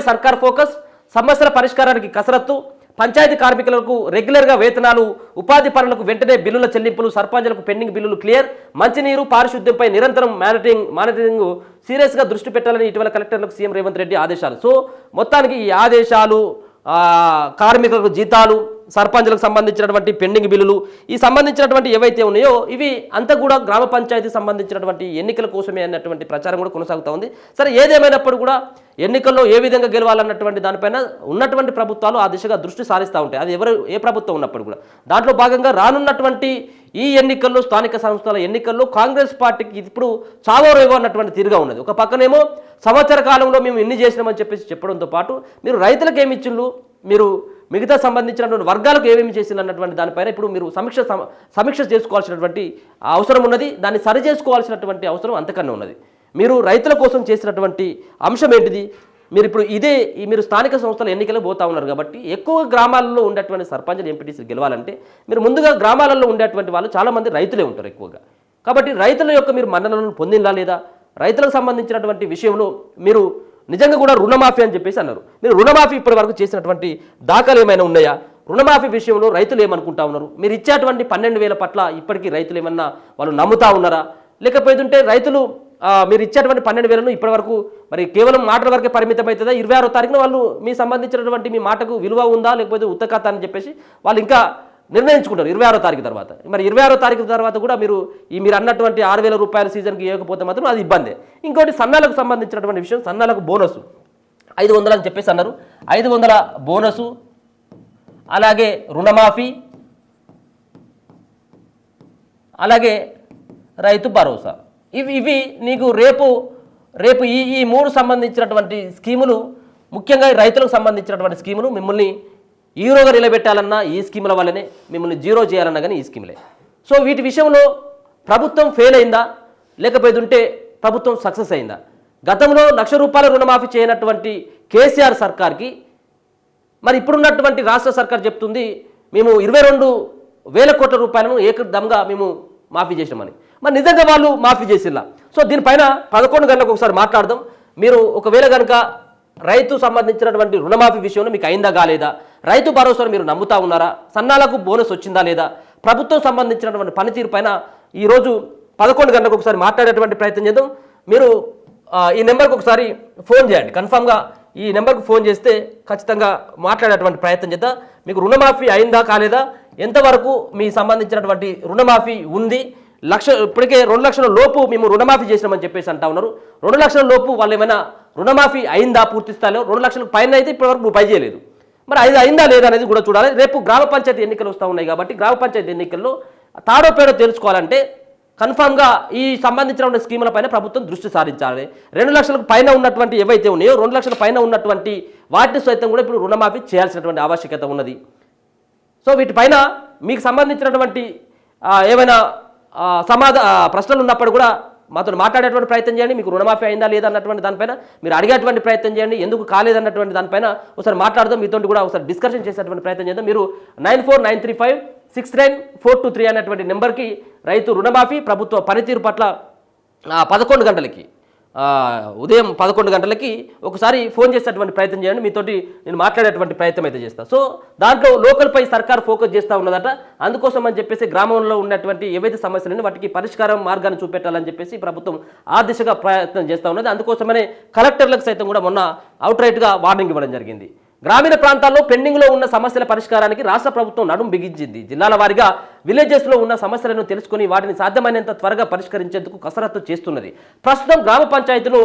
సర్కార్ ఫోకస్, సమస్యల పరిష్కారానికి కసరత్తు, పంచాయతీ కార్మికులకు రెగ్యులర్గా వేతనాలు, ఉపాధి పనులకు వెంటనే బిల్లుల చెల్లింపులు, సర్పంచులకు పెండింగ్ బిల్లులు క్లియర్, మంచినీరు పారిశుద్ధ్యంపై నిరంతరం మానిటరింగ్ సీరియస్గా దృష్టి పెట్టాలని ఇటీవల కలెక్టర్లకు సీఎం రేవంత్ రెడ్డి ఆదేశాలు. సో మొత్తానికి ఈ ఆదేశాలు, కార్మికులకు జీతాలు, సర్పంచులకు సంబంధించినటువంటి పెండింగ్ బిల్లులు, ఈ సంబంధించినటువంటి ఏవైతే ఉన్నాయో ఇవి అంతా కూడా గ్రామ పంచాయతీ సంబంధించినటువంటి ఎన్నికల కోసమే అన్నటువంటి ప్రచారం కూడా కొనసాగుతూ ఉంది. సరే, ఏదేమైనప్పుడు కూడా ఎన్నికల్లో ఏ విధంగా గెలవాలన్నటువంటి దానిపైన ఉన్నటువంటి ప్రభుత్వాలు ఆ దిశగా దృష్టి సారిస్తూ ఉంటాయి. అది ఏ ప్రభుత్వం ఉన్నప్పుడు కూడా. దాంట్లో భాగంగా రానున్నటువంటి ఈ ఎన్నికల్లో, స్థానిక సంస్థల ఎన్నికల్లో కాంగ్రెస్ పార్టీకి ఇప్పుడు చావో రేవో అన్నటువంటి తీరుగా ఉన్నది. ఒక పక్కనేమో సంవత్సర కాలంలో మేము ఎన్ని చేసినామని చెప్పడంతో పాటు మీరు రైతులకు ఏమి ఇచ్చిండ్రు, మీరు మిగతా సంబంధించినటువంటి వర్గాలకు ఏమేమి చేసింది అన్నటువంటి దానిపైన ఇప్పుడు మీరు సమీక్ష చేసుకోవాల్సినటువంటి అవసరం ఉన్నది. దాన్ని సరి చేసుకోవాల్సినటువంటి అవసరం అంతకన్నా ఉన్నది. మీరు రైతుల కోసం చేసినటువంటి అంశం ఏంటిది? మీరు ఇప్పుడు మీరు స్థానిక సంస్థల ఎన్నికలు పోతా ఉన్నారు కాబట్టి ఎక్కువ గ్రామాలలో ఉండేటువంటి సర్పంచులు, ఎంపీటీసీలు గెలవాలంటే మీరు ముందుగా గ్రామాలలో ఉండేటువంటి వాళ్ళు చాలామంది రైతులే ఉంటారు ఎక్కువగా. కాబట్టి రైతుల యొక్క మీరు మన్ననలను పొందిందా లేదా, రైతులకు సంబంధించినటువంటి విషయంలో మీరు నిజంగా కూడా రుణమాఫీ అని చెప్పేసి అన్నారు. మీరు రుణమాఫీ ఇప్పటి వరకు చేసినటువంటి దాఖలు ఏమైనా ఉన్నాయా? రుణమాఫీ విషయంలో రైతులు ఏమనుకుంటా ఉన్నారు? మీరు ఇచ్చేటువంటి 12,000 పట్ల ఇప్పటికీ రైతులు ఏమన్నా వాళ్ళు నమ్ముతా ఉన్నారా? లేకపోతే రైతులు మీరు ఇచ్చేటువంటి 12,000ను ఇప్పటి వరకు మరి కేవలం మాటల వరకే పరిమితం అవుతుందా? 26వ తారీఖున వాళ్ళు మీ సంబంధించినటువంటి మీ మాటకు విలువ ఉందా లేకపోతే ఉత్తకథ అని చెప్పేసి వాళ్ళు ఇంకా నిర్ణయించుకుంటారు 26వ తారీఖు తర్వాత. మరి 26వ తారీఖు తర్వాత కూడా మీరు అన్నటువంటి 6,000 రూపాయల సీజన్కి ఇవ్వకపోతే మాత్రం అది ఇబ్బంది. ఇంకోటి సన్నాలకు సంబంధించినటువంటి విషయం, సన్నాలకు బోనసు 500 అని చెప్పేసి అన్నారు. 500 బోనసు, అలాగే రుణమాఫీ, అలాగే రైతు భరోసా, ఇవి నీకు రేపు ఈ 3 సంబంధించినటువంటి స్కీములు, ముఖ్యంగా రైతులకు సంబంధించినటువంటి స్కీములు మిమ్మల్ని హీరోగా నిలబెట్టాలన్నా ఈ స్కీముల వల్లనే, మిమ్మల్ని జీరో చేయాలన్నా కానీ ఈ స్కీములే. సో వీటి విషయంలో ప్రభుత్వం ఫెయిల్ అయిందా లేకపోతే ప్రభుత్వం సక్సెస్ అయిందా? గతంలో 1,00,000 రూపాయల రుణమాఫీ చేయనటువంటి కేసీఆర్ సర్కార్కి మరి ఇప్పుడున్నటువంటి రాష్ట్ర సర్కార్ చెప్తుంది మేము 22,000 కోట్ల రూపాయలను ఏకదమ్గా మేము మాఫీ చేసినామని. మరి నిజంగా వాళ్ళు మాఫీ చేసిల్లా? సో దీనిపైన 11 గంటలకు ఒకసారి మాట్లాడదాం. మీరు ఒకవేళ కనుక రైతు సంబంధించినటువంటి రుణమాఫీ విషయంలో మీకు అయిందా కాలేదా, రైతు భరోసాను మీరు నమ్ముతా ఉన్నారా, సన్నాలకు బోనస్ వచ్చిందా లేదా, ప్రభుత్వం సంబంధించినటువంటి పనితీరు పైన ఈరోజు 11 గంటలకు ఒకసారి మాట్లాడేటువంటి ప్రయత్నం చేద్దాం. మీరు ఈ నెంబర్కి ఒకసారి ఫోన్ చేయండి. కన్ఫామ్గా ఈ నెంబర్కి ఫోన్ చేస్తే ఖచ్చితంగా మాట్లాడేటువంటి ప్రయత్నం చేద్దాం. మీకు రుణమాఫీ అయిందా కాలేదా, ఎంతవరకు మీ సంబంధించినటువంటి రుణమాఫీ ఉంది, ఇప్పటికే 2 లక్షల లోపు మేము రుణమాఫీ చేసినామని చెప్పేసి అంటా ఉన్నారు. 2 లక్షల లోపు వాళ్ళు ఏమైనా రుణమాఫీ అయిందా పూర్తి స్థాయిలో? 2 లక్షల పైన అయితే ఇప్పటివరకు నువ్వు పై చేయలేదు. మరి అది అయిందా లేదా అనేది కూడా చూడాలి. రేపు గ్రామ పంచాయతీ ఎన్నికలు వస్తూ ఉన్నాయి కాబట్టి గ్రామ పంచాయతీ ఎన్నికల్లో తాడో పేడో తెలుసుకోవాలంటే కన్ఫామ్గా ఈ సంబంధించిన స్కీముల పైన ప్రభుత్వం దృష్టి సారించాలి. 2 లక్షలకు పైన ఉన్నటువంటి ఏవైతే ఉన్నాయో 2 లక్షల పైన ఉన్నటువంటి వాటిని సైతం కూడా ఇప్పుడు రుణమాఫీ చేయాల్సినటువంటి ఆవశ్యకత ఉన్నది. సో వీటిపైన మీకు సంబంధించినటువంటి ఏమైనా ప్రశ్నలు ఉన్నప్పుడు కూడా మాతో మాట్లాడేటువంటి ప్రయత్నం చేయండి. మీకు రుణమాఫీ అయిందా లేదా అన్నటువంటి దానిపైన మీరు అడిగేటువంటి ప్రయత్నం చేయండి. ఎందుకు కాలేదన్నటువంటి దానిపైన ఒకసారి మాట్లాడదాం, మీతో కూడా ఒకసారి డిస్కషన్ చేసేటువంటి ప్రయత్నం చేద్దాం. మీరు 9493569423 అనేటువంటి నెంబర్కి రైతు రుణమాఫీ ప్రభుత్వ పనితీరు పట్ల 11 గంటలకి ఉదయం 11 గంటలకి ఒకసారి ఫోన్ చేసేటువంటి ప్రయత్నం చేయండి. మీతోటి నేను మాట్లాడేటువంటి ప్రయత్నం అయితే చేస్తాను. సో దాంట్లో లోకల్పై సర్కార్ ఫోకస్ చేస్తూ ఉన్నదట. అందుకోసం అని చెప్పేసి గ్రామంలో ఉన్నటువంటి ఏవైతే సమస్యలు వాటికి పరిష్కారం మార్గాన్ని చూపెట్టాలని చెప్పేసి ప్రభుత్వం ఆ దిశగా ప్రయత్నం చేస్తూ ఉన్నది. అందుకోసమనే కలెక్టర్లకు సైతం కూడా మొన్న అవుట్రైట్గా వార్నింగ్ ఇవ్వడం జరిగింది. గ్రామీణ ప్రాంతాల్లో పెండింగ్లో ఉన్న సమస్యల పరిష్కారానికి రాష్ట్ర ప్రభుత్వం నడుం బిగించింది. జిల్లాల వారీగా విలేజెస్లో ఉన్న సమస్యలను తెలుసుకుని వాటిని సాధ్యమైనంత త్వరగా పరిష్కరించేందుకు కసరత్తు చేస్తున్నది. ప్రస్తుతం గ్రామ పంచాయతీలు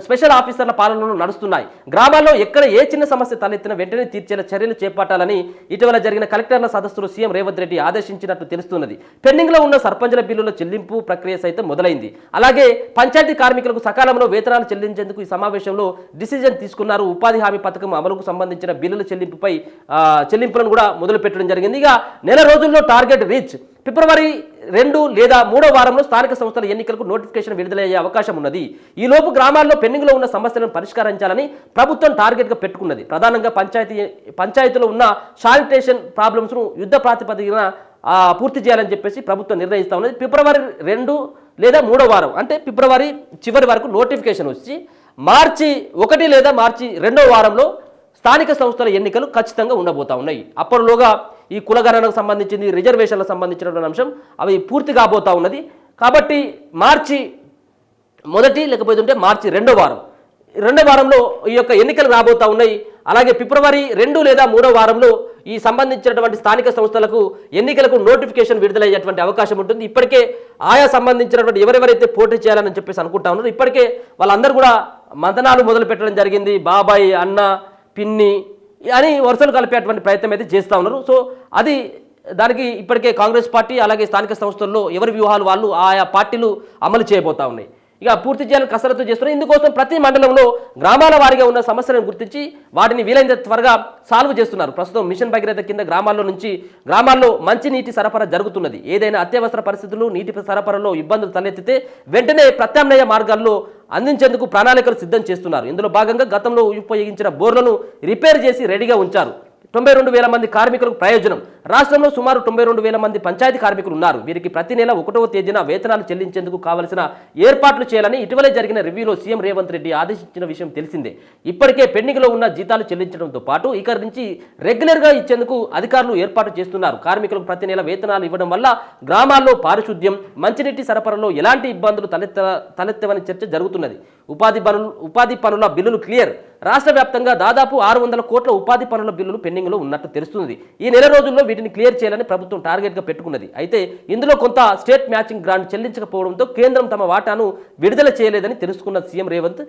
స్పెషల్ ఆఫీసర్ల పాలనలో నడుస్తున్నాయి. గ్రామాల్లో ఎక్కడ ఏ చిన్న సమస్య తలెత్తిన వెంటనే తీర్చేలా చర్యలు చేపట్టాలని ఇటీవల జరిగిన కలెక్టర్ల సదస్సులో సీఎం రేవంత్ రెడ్డి ఆదేశించినట్టు తెలుస్తున్నది. పెండింగ్లో ఉన్న సర్పంచుల బిల్లుల చెల్లింపు ప్రక్రియ సైతం మొదలైంది. అలాగే పంచాయతీ కార్మికులకు సకాలంలో వేతనాలు చెల్లించేందుకు ఈ సమావేశంలో డిసిజన్ తీసుకున్నారు. ఉపాధి హామీ పథకం అమలుకు సంబంధించిన బిల్లుల చెల్లింపులను కూడా మొదలు పెట్టడం జరిగింది. ఇక నెల రోజుల్లో టార్గెట్ రీచ్. ఫిబ్రవరి 2 లేదా 3వ వారంలో స్థానిక సంస్థల ఎన్నికలకు నోటిఫికేషన్ విడుదలయ్యే అవకాశం ఉన్నది. ఈలోపు గ్రామాల్లో పెండింగ్లో ఉన్న సమస్యలను పరిష్కరించాలని ప్రభుత్వం టార్గెట్గా పెట్టుకున్నది. ప్రధానంగా పంచాయతీలో ఉన్న శానిటేషన్ ప్రాబ్లమ్స్ను యుద్ధ ప్రాతిపదికన పూర్తి చేయాలని చెప్పేసి ప్రభుత్వం నిర్ణయిస్తూ ఉన్నది. ఫిబ్రవరి 2 లేదా 3వ వారం అంటే ఫిబ్రవరి చివరి వరకు నోటిఫికేషన్ వచ్చి మార్చి 1 లేదా మార్చి 2వ వారంలో స్థానిక సంస్థల ఎన్నికలు ఖచ్చితంగా ఉండబోతా ఉన్నాయి. అప్పటిలోగా ఈ కులగణనకు సంబంధించింది, రిజర్వేషన్లకు సంబంధించినటువంటి అంశం అవి పూర్తి కాబోతా ఉన్నది. కాబట్టి మార్చి 1 లేకపోతే మార్చి 2వ వారం, 2వ వారంలో ఈ యొక్క ఎన్నికలు రాబోతా ఉన్నాయి. అలాగే ఫిబ్రవరి 2 లేదా 3వ వారంలో ఈ సంబంధించినటువంటి స్థానిక సంస్థలకు ఎన్నికలకు నోటిఫికేషన్ విడుదలయ్యేటువంటి అవకాశం ఉంటుంది. ఇప్పటికే ఆయా సంబంధించినటువంటి ఎవరెవరైతే పోటీ చేయాలని చెప్పేసి అనుకుంటా ఉన్నారు, ఇప్పటికే వాళ్ళందరూ కూడా మంతనాలు మొదలు పెట్టడం జరిగింది. బాబాయ్, అన్న, పిన్ని అని వరుసలు కలిపేటువంటి ప్రయత్నం అయితే చేస్తూ ఉన్నారు. సో అది దానికి ఇప్పటికే కాంగ్రెస్ పార్టీ అలాగే స్థానిక సంస్థల్లో ఎవరి వ్యూహాలు వాళ్ళు ఆయా పార్టీలు అమలు చేయబోతా ఉన్నాయి. ఇక పూర్తి చేయాలని కసరత్తు చేస్తున్నారు. ఇందుకోసం ప్రతి మండలంలో గ్రామాల వారీగా ఉన్న సమస్యలను గుర్తించి వాటిని వీలైనంత త్వరగా సాల్వ్ చేస్తున్నారు. ప్రస్తుతం మిషన్ భగీరథ కింద గ్రామాల్లో మంచినీటి సరఫరా జరుగుతున్నది. ఏదైనా అత్యవసర పరిస్థితులు, నీటి సరఫరాలో ఇబ్బందులు తలెత్తితే వెంటనే ప్రత్యామ్నాయ మార్గాల్లో అందించేందుకు ప్రణాళికలు సిద్ధం చేస్తున్నారు. ఇందులో భాగంగా గతంలో ఉపయోగించిన బోర్లను రిపేర్ చేసి రెడీగా ఉంచారు. 92,000 మంది కార్మికులకు ప్రయోజనం. రాష్ట్రంలో సుమారు 92,000 మంది పంచాయతీ కార్మికులు ఉన్నారు. వీరికి ప్రతి నెల 1వ తేదీన వేతనాలు చెల్లించేందుకు కావలసిన ఏర్పాట్లు చేయాలని ఇటీవలే జరిగిన రివ్యూలో సీఎం రేవంత్ రెడ్డి ఆదేశించిన విషయం తెలిసిందే. ఇప్పటికే పెండింగ్లో ఉన్న జీతాలు చెల్లించడంతో పాటు ఇక నుంచి రెగ్యులర్గా ఇచ్చేందుకు అధికారులు ఏర్పాటు చేస్తున్నారు. కార్మికులకు ప్రతి నెల వేతనాలు ఇవ్వడం వల్ల గ్రామాల్లో పారిశుద్ధ్యం, మంచినీటి సరఫరాలో ఎలాంటి ఇబ్బందులు తలెత్తవని చర్చ జరుగుతున్నది. ఉపాధి పనుల బిల్లులు క్లియర్. రాష్ట్ర వ్యాప్తంగా దాదాపు 600 కోట్ల ఉపాధి పనుల బిల్లులు పెండింగ్లో ఉన్నట్టు తెలుస్తుంది. ఈ నెల రోజుల్లో వీటిని క్లియర్ చేయాలని ప్రభుత్వం టార్గెట్గా పెట్టుకున్నది. అయితే ఇందులో కొంత స్టేట్ మ్యాచింగ్ గ్రాంట్ చెల్లించకపోవడంతో కేంద్రం తమ వాటాను విడుదల చేయలేదని తెలుసుకున్న సీఎం రేవంత్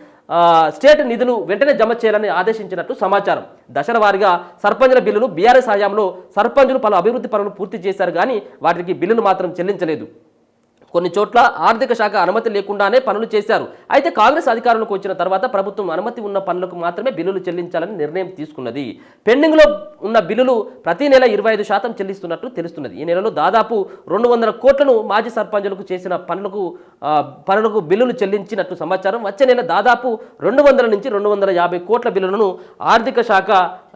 స్టేట్ నిధులు వెంటనే జమ చేయాలని ఆదేశించినట్టు సమాచారం. దశల వారీగా సర్పంచుల బిల్లులు బీఆర్ఎస్ హయాంలో సర్పంచులు పలు అభివృద్ధి పనులు పూర్తి చేశారు, కానీ వాటికి బిల్లులు మాత్రం చెల్లించలేదు. కొన్ని చోట్ల ఆర్థిక శాఖ అనుమతి లేకుండానే పనులు చేశారు. అయితే కాంగ్రెస్ అధికారంలోకి వచ్చిన తర్వాత ప్రభుత్వం అనుమతి ఉన్న పనులకు మాత్రమే బిల్లులు చెల్లించాలని నిర్ణయం తీసుకున్నది. పెండింగ్లో ఉన్న బిల్లులు ప్రతి నెల 25% చెల్లిస్తున్నట్టు తెలుస్తున్నది. ఈ నెలలో దాదాపు 200 కోట్లను మాజీ సర్పంచులకు చేసిన పనులకు బిల్లులు చెల్లించినట్టు సమాచారం. వచ్చే నెల దాదాపు 200 నుంచి 250 కోట్ల బిల్లులను ఆర్థిక శాఖ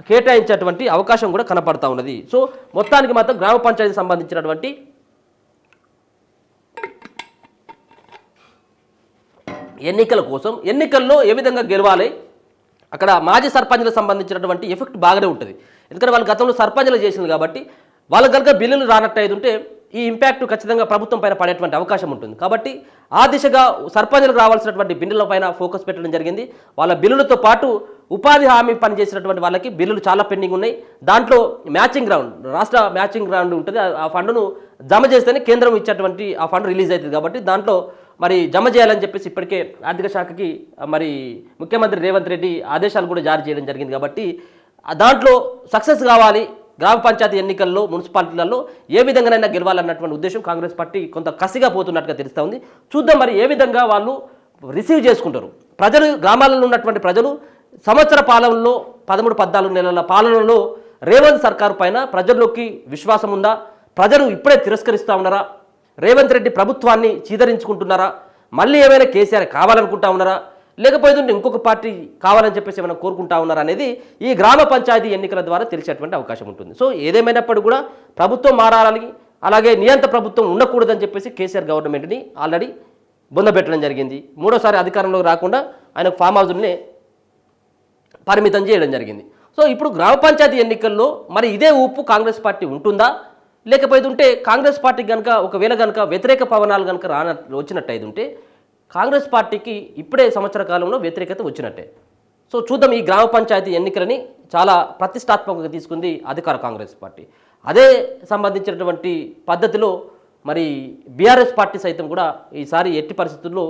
కేటాయించేటువంటి అవకాశం కూడా కనపడతా ఉన్నది. సో మొత్తానికి మాత్రం గ్రామ పంచాయతీకి సంబంధించినటువంటి ఎన్నికల కోసం, ఎన్నికల్లో ఏ విధంగా గెలవాలి, అక్కడ మాజీ సర్పంచులకు సంబంధించినటువంటి ఎఫెక్ట్ బాగానే ఉంటుంది. ఎందుకంటే వాళ్ళు గతంలో సర్పంచులు చేసింది కాబట్టి వాళ్ళకి కనుక బిల్లులు రానట్టు అయితే ఈ ఇంపాక్ట్ ఖచ్చితంగా ప్రభుత్వం పైన పడేటువంటి అవకాశం ఉంటుంది. కాబట్టి ఆ దిశగా సర్పంచులకు రావాల్సినటువంటి బిల్లుల పైన ఫోకస్ పెట్టడం జరిగింది. వాళ్ళ బిల్లులతో పాటు ఉపాధి హామీ పనిచేసినటువంటి వాళ్ళకి బిల్లులు చాలా పెండింగ్ ఉన్నాయి. దాంట్లో మ్యాచింగ్ గ్రౌండ్, రాష్ట్ర మ్యాచింగ్ గ్రౌండ్ ఉంటుంది. ఆ ఫండ్ను జమ చేస్తేనే కేంద్రం ఇచ్చేటువంటి ఆ ఫండ్ రిలీజ్ అవుతుంది. కాబట్టి దాంట్లో మరి జమ చేయాలని చెప్పేసి ఇప్పటికే ఆర్థిక శాఖకి మరి ముఖ్యమంత్రి రేవంత్ రెడ్డి ఆదేశాలు కూడా జారీ చేయడం జరిగింది. కాబట్టి దాంట్లో సక్సెస్ కావాలి. గ్రామ పంచాయతీ ఎన్నికల్లో, మున్సిపాలిటీలలో ఏ విధంగానైనా గెలవాలన్నటువంటి ఉద్దేశం కాంగ్రెస్ పార్టీ కొంత కసిగా పోతున్నట్టుగా తెలుస్తూ ఉంది. చూద్దాం మరి ఏ విధంగా వాళ్ళు రిసీవ్ చేసుకుంటారు. ప్రజలు, గ్రామాలలో ఉన్నటువంటి ప్రజలు సంవత్సర పాలనలో 13-14 నెలల పాలనలో రేవంత్ సర్కారు పైన ప్రజల్లోకి విశ్వాసం ఉందా? ప్రజలు ఇప్పుడే తిరస్కరిస్తూ ఉన్నారా? రేవంత్ రెడ్డి ప్రభుత్వాన్ని చీదరించుకుంటున్నారా? మళ్ళీ ఏమైనా కేసీఆర్ కావాలనుకుంటా ఉన్నారా? లేకపోతే ఇంకొక పార్టీ కావాలని చెప్పేసి ఏమైనా కోరుకుంటా ఉన్నారా అనేది ఈ గ్రామ పంచాయతీ ఎన్నికల ద్వారా తెలిసేటువంటి అవకాశం ఉంటుంది. సో ఏదేమైనప్పటికీ కూడా ప్రభుత్వం మారాలని, అలాగే నియంత్ర ప్రభుత్వం ఉండకూడదని చెప్పేసి కేసీఆర్ గవర్నమెంట్ని ఆల్రెడీ బొందబెట్టడం జరిగింది. 3వ సారి అధికారంలోకి రాకుండా ఆయన ఫామ్ హౌస్నే పరిమితం చేయడం జరిగింది. సో ఇప్పుడు గ్రామ పంచాయతీ ఎన్నికల్లో మరి ఇదే ఊపు కాంగ్రెస్ పార్టీ ఉంటుందా? లేకపోతే కాంగ్రెస్ పార్టీకి కనుక ఒకవేళ కనుక వ్యతిరేక పవనాలు కనుక వచ్చినట్టయితే ఉంటే కాంగ్రెస్ పార్టీకి ఇప్పుడే సంవత్సర కాలంలో వ్యతిరేకత వచ్చినట్టే. సో చూద్దాం. ఈ గ్రామ పంచాయతీ ఎన్నికలని చాలా ప్రతిష్టాత్మకంగా తీసుకుంది అధికార కాంగ్రెస్ పార్టీ. అదే సంబంధించినటువంటి పద్ధతిలో మరి బీఆర్ఎస్ పార్టీ సైతం కూడా ఈసారి ఎట్టి పరిస్థితుల్లో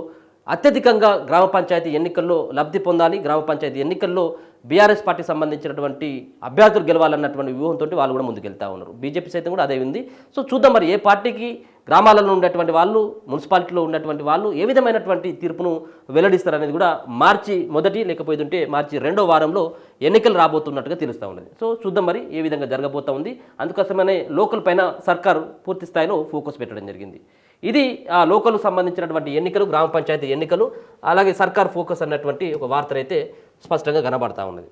అత్యధికంగా గ్రామ పంచాయతీ ఎన్నికల్లో లబ్ధి పొందాలి, గ్రామ పంచాయతీ ఎన్నికల్లో బీఆర్ఎస్ పార్టీ సంబంధించినటువంటి అభ్యర్థులు గెలవాలన్నటువంటి వ్యూహంతో వాళ్ళు కూడా ముందుకెళ్తా ఉన్నారు. బీజేపీ సైతం కూడా అదే ఉంది. సో చూద్దాం మరి ఏ పార్టీకి గ్రామాలలో ఉండేటువంటి వాళ్ళు, మున్సిపాలిటీలో ఉన్నటువంటి వాళ్ళు ఏ విధమైనటువంటి తీర్పును వెల్లడిస్తారనేది కూడా మార్చి 1 లేకపోతే మార్చి 2వ వారంలో ఎన్నికలు రాబోతున్నట్టుగా తెలుస్తూ ఉన్నది. సో చూద్దాం మరి ఏ విధంగా జరగబోతూ ఉంది. అందుకోసమనే లోకల్ పైన సర్కారు పూర్తి స్థాయిలో ఫోకస్ పెట్టడం జరిగింది. ఇది ఆ లోకల్ సంబంధించినటువంటి ఎన్నికలు, గ్రామ పంచాయతీ ఎన్నికలు, అలాగే సర్కార్ ఫోకస్ అన్నటువంటి ఒక వార్త అయితే స్పష్టంగా కనబడతా ఉన్నది.